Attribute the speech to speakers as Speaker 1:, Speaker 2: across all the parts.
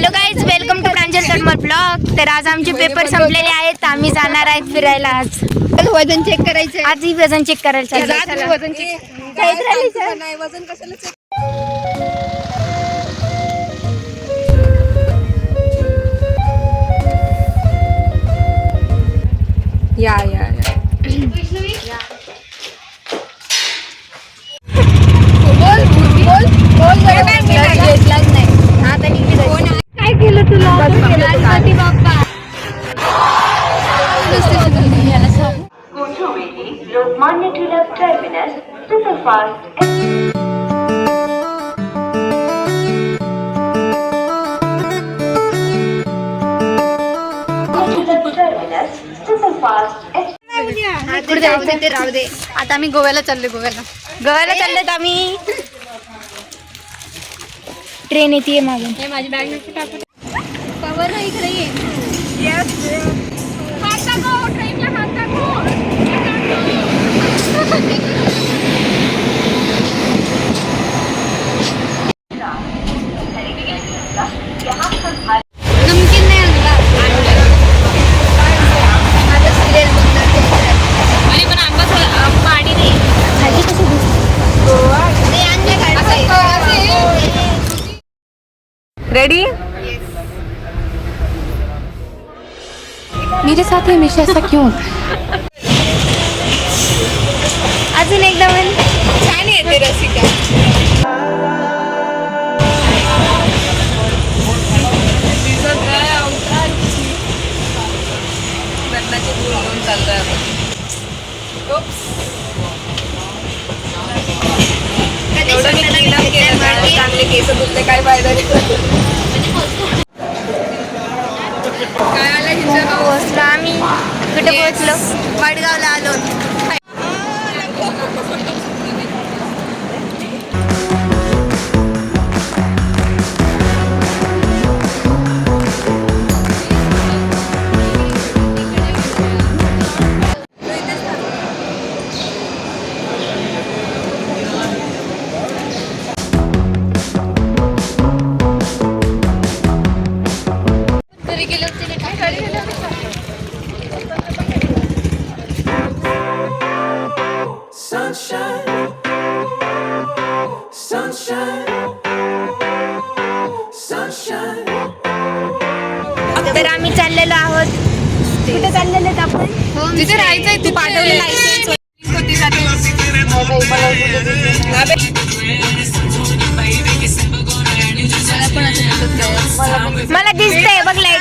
Speaker 1: Hello guys, welcome to Pranjal Toramal blog. तर आज आमचे पेपर संपलेले आहेत. आम्ही जाणार आहेत फिरायला. आज
Speaker 2: वजन चेक करायचं.
Speaker 1: आजही वजन चेक करायला चाललंय.
Speaker 2: वजन चेक नाही, वजन कशाला चेक. या बोल घेतलाच नाही. आता काय केलं तुला? गणपती बाप्पा.
Speaker 3: लोकमान्य टिळक टर्मिनस सुपरफास्ट
Speaker 1: कुठे जायचं ते राहू दे.
Speaker 2: आता आम्ही गोव्याला चाललोय. गोव्याला
Speaker 1: चाललेत आम्ही. ट्रेन येते मागून.
Speaker 2: हे माझी बॅग नक्की टाकू. कवर नाही इकडे ये. नमकीन नाही आणला. आणि पण आंबा पाणी दे.
Speaker 1: खाली कसं
Speaker 2: रेडी? मेरे साथ हमेशा ऐसा क्यों होता है?
Speaker 1: अजून एकदा म्हण.
Speaker 2: छान येते रसिका. चांगले केस तुझे काय फायदा नाही. काय आलं
Speaker 1: पोहोचलो आम्ही. कुठे पोहोचलो?
Speaker 2: वडगावला आलो.
Speaker 1: तर आम्ही चाललेलो आहोत. कुठे चाललेलो आहेत आपण?
Speaker 2: तिथे राहायचंय. तू पाठवले लायसन्स.
Speaker 1: मला दिसतंय बघ लाईट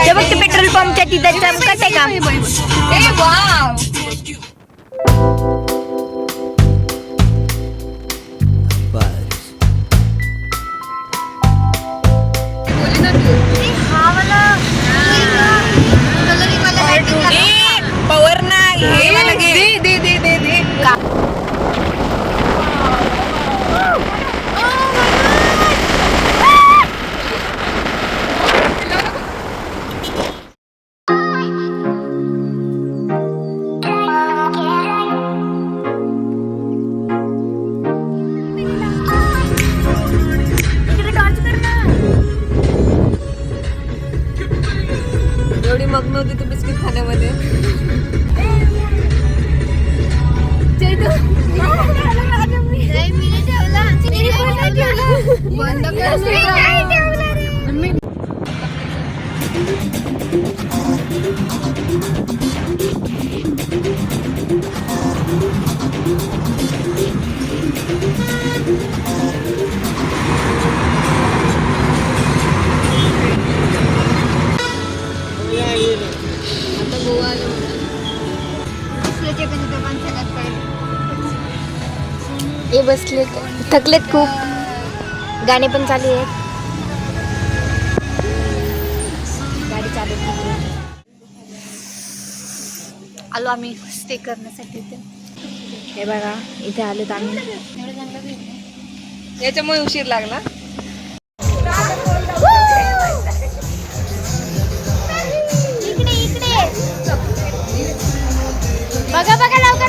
Speaker 1: ते बघ ते पेट्रोल पंपच्या तिथं चमकत आहे का?
Speaker 2: पवर नाही. दे एवढी मग्न होती तू बिस्किट खाण्यामध्ये.
Speaker 1: हे बसले थकलेत खूप. गाणे पण चालू आहेत. गाडी चालू आहे.
Speaker 2: आलो आम्ही स्टे करण्यासाठी इथे.
Speaker 1: हे बघा इथे आलोत आम्ही.
Speaker 2: याच्यामुळे उशीर लागला.
Speaker 1: बघा लवकर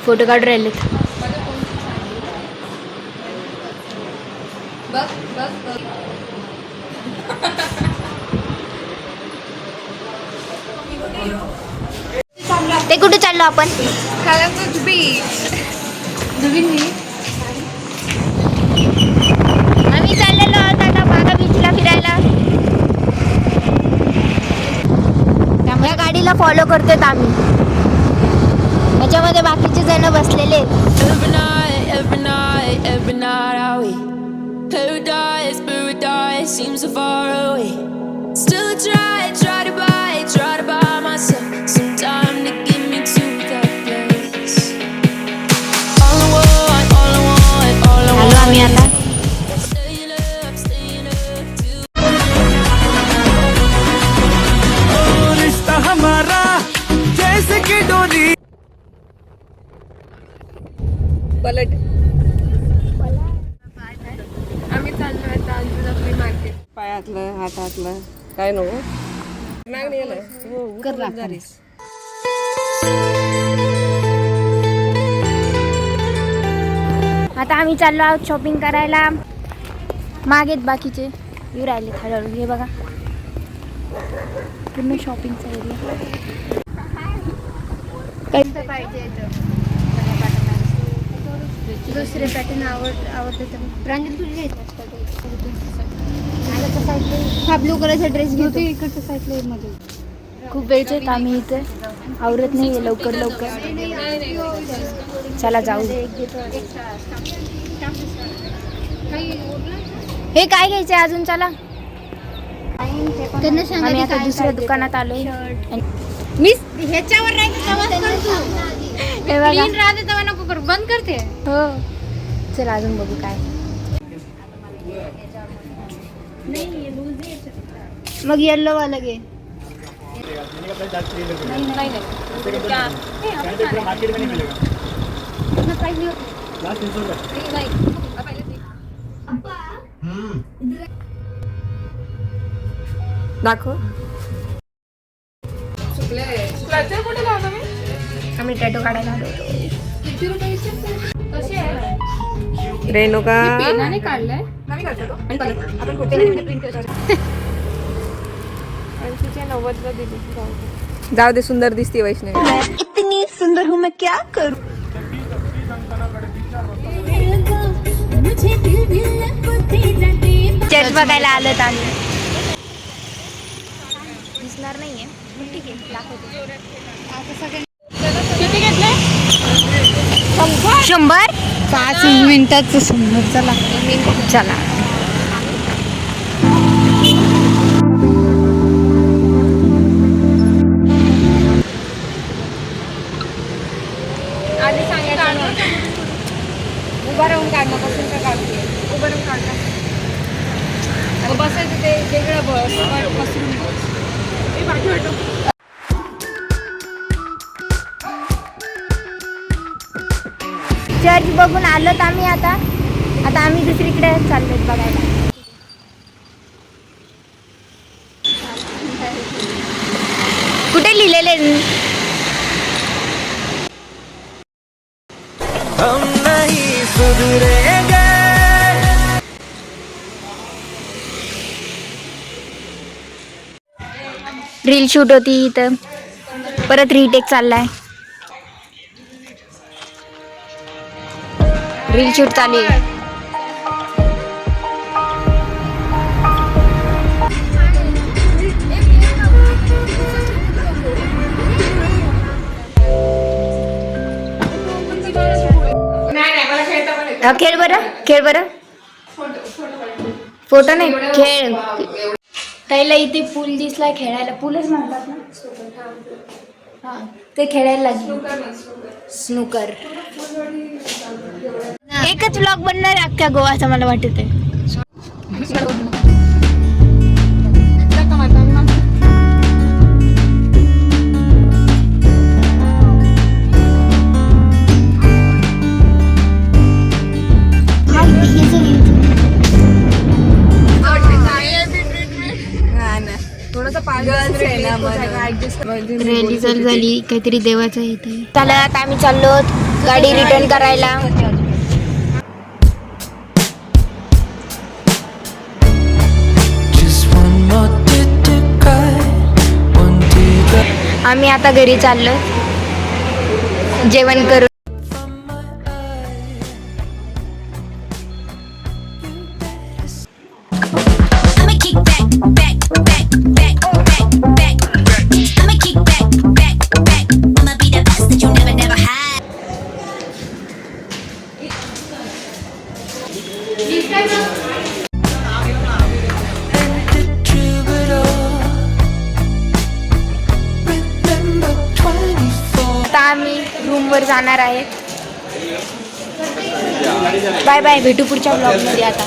Speaker 1: फोटो काढून राहिलेत. ते कुठे चाललो आपण? आम्ही चाललेलो आहोत आता बागा बीचला फिरायला. त्या गाडीला फॉलो करतोय आम्ही. त्याच्यामध्ये बाकीचे जण बसलेले आहेत.
Speaker 4: Every night are we paradise, paradise seems so far away. Still I try to buy myself some time to get me to that place. All I want, all I want, all I
Speaker 1: आलो आम्ही
Speaker 4: want.
Speaker 1: आता.
Speaker 4: Staying up till
Speaker 5: रिश्ता हमारा जैसे कि डोरी.
Speaker 2: आम्ही चाललो आता अंजुना फ्री मार्केट.
Speaker 6: पायातलं हातातलं काय नको मागणी
Speaker 1: आता आम्ही चाललो आहोत शॉपिंग करायला. मागेत बाकीचे येऊ राहिले हळूहळू. हे बघा पूर्ण शॉपिंगचा एरिया.
Speaker 2: दुसरे पॅटर्न आवडते तर प्रांजल तुझी घ्यायचं हा ब्लू कलरचा ड्रेस घेतो. इकडच्या साईडला मध्ये
Speaker 1: खूप वेळचे आहेत आम्ही इथे. आवरत नाही लवकर लवकर. चला जाऊ. हे काय घ्यायचंय अजून? चला
Speaker 2: त्यांना
Speaker 1: आम्ही आता दुसऱ्या दुकानात आलोय.
Speaker 2: मी ह्याच्यावर
Speaker 1: हे बघा.
Speaker 2: राहते तेव्हा नको करू बंद करते.
Speaker 1: हो चला अजून बघू काय. मग येल्लो वाला घे.
Speaker 6: दाखव.
Speaker 1: आम्ही टॅटो काढायला आलो होतो.
Speaker 6: रेणुका
Speaker 2: पेनाने काढलाय.
Speaker 6: जाऊ दे सुंदर दिसते वैष्णवी.
Speaker 7: इतनी सुंदर हूँ मैं क्या करूँ.
Speaker 1: चर्च बघायला आलोत आम्ही. दिसणार नाहीये पण ठीक आहे दाखवते.
Speaker 2: किती घेतले?
Speaker 1: 100.
Speaker 2: 5 मिनिटाचं 100. चला
Speaker 1: चला
Speaker 2: आधी सांगायचं उभा राहून काढणं. बसून का काढते? उभं राहून काढणं. बसायचं ते वेगळं बस. बसून
Speaker 1: चर्च बघून आलोत आम्ही. आता आम्ही दुसरीकडे चाललोय बघायला. कुठे लिहिलेले?
Speaker 5: हम नहीं सुधरेंगे.
Speaker 1: रील शूट होती इथं. परत रिटेक चाललाय. रील शूट चालू आहे. खेळ बरं. फोटो नाही खेळ. त्याला इथे पूल दिसलाय खेळायला. पूलच म्हणतात ना. हा ते खेळायला लागले. स्नूकर. एकच व्लॉग बनणार आहे अख्ख्या गोवाचा मला वाटत आहे. रॅली चालू झाली काहीतरी देवाचं इथे. चला आता आम्ही चाललो गाडी रिटर्न करायला. आम्ही आता घरी चाललो जेवण करू.
Speaker 4: I'ma kick back, back, back, back, back, back. I'ma kick back, back, back. I'ma be the best that you never, never had.
Speaker 1: आता आम्ही रूमवर जाणार आहे. बाय बाय, भेटू पुढच्या ब्लॉगमध्ये आता.